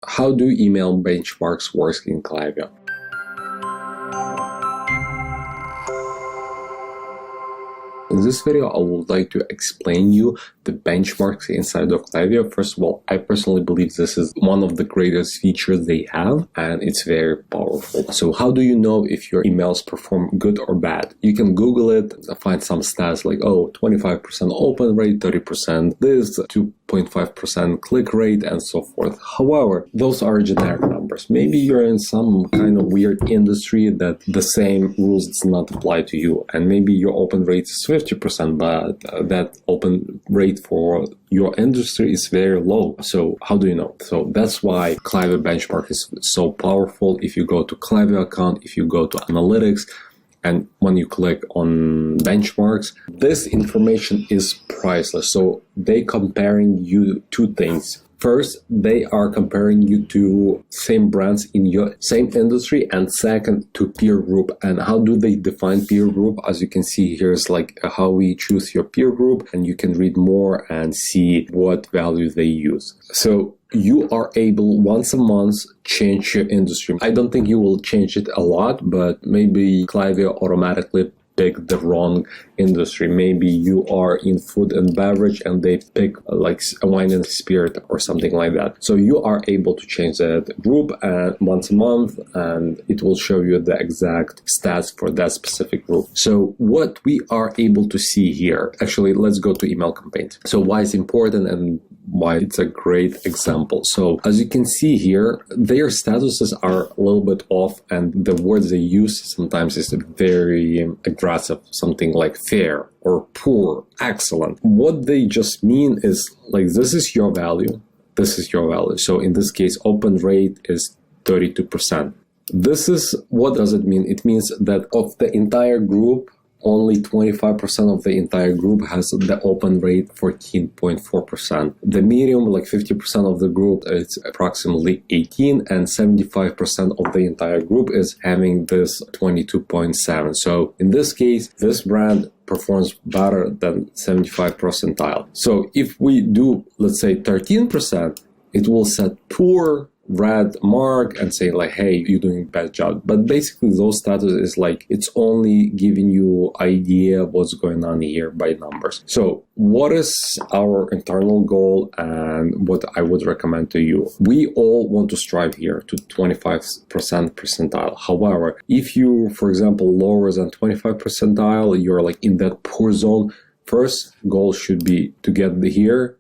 How do email benchmarks work in Klaviyo? In this video, I would like to explain you the benchmarks inside of Klaviyo. First of all, I personally believe this is one of the greatest features they have, and it's very powerful. So how do you know if your emails perform good or bad? You can Google it, find some stats like, 25% open rate, 30% this, 2.5% click rate, and so forth. However, those are generic numbers. Maybe you're in some kind of weird industry that the same rules does not apply to you, and maybe your open rate is 50%, but that open rate for your industry is very low. So how do you know? So that's why Klaviyo benchmark is so powerful. If you go to Klaviyo account, if you go to analytics, and when you click on benchmarks, this information is priceless. So they comparing you two things. First, they are comparing you to same brands in your same industry, and second, to peer group. And how do they define peer group? As you can see, here's like how we choose your peer group, and you can read more and see what value they use. So you are able once a month change your industry. I don't think you will change it a lot, but maybe Klaviyo automatically pick the wrong industry. Maybe you are in food and beverage and they pick like a wine and spirit or something like that. So you are able to change that group once a month, and it will show you the exact stats for that specific group. So what we are able to see here, actually, let's go to email campaigns. So why it's important and why it's a great example. So as you can see here, their statuses are a little bit off, and the words they use sometimes is very aggressive, something like fair or poor, excellent. What they just mean is like, this is your value, this is your value. So in this case, open rate is 32%. This is, what does it mean? It means that of the entire group, only 25% of the entire group has the open rate 14.4%. The medium, like 50% of the group, it's approximately 18, and 75% of the entire group is having this 22.7. So in this case, this brand performs better than 75 percentile. So if we do, let's say 13%, it will set poor, red mark, and say like, hey, you're doing a bad job. But basically those status is like, it's only giving you idea what's going on here by numbers. So what is our internal goal and what I would recommend to you? We all want to strive here to 25% percentile. However, if you, for example, lower than 25 percentile, you're like in that poor zone, first goal should be to get here,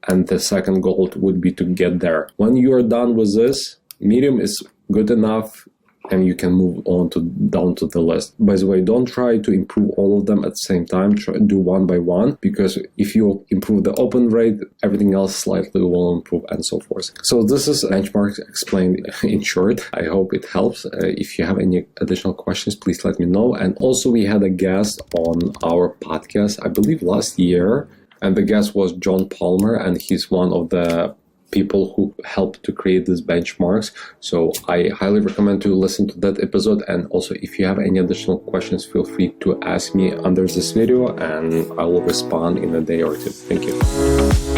and the second goal would be to get there. When you are done with this, medium is good enough, and you can move on to down to the list. By the way, don't try to improve all of them at the same time. Try do one by one, because if you improve the open rate, everything else slightly will improve, and so forth. So this is benchmarks explained in short. I hope it helps. If you have any additional questions, please let me know. And also, we had a guest on our podcast, I believe last year, and the guest was John Palmer, and he's one of the people who helped to create these benchmarks. So I highly recommend to listen to that episode. And also, if you have any additional questions, feel free to ask me under this video, and I will respond in a day or two. Thank you.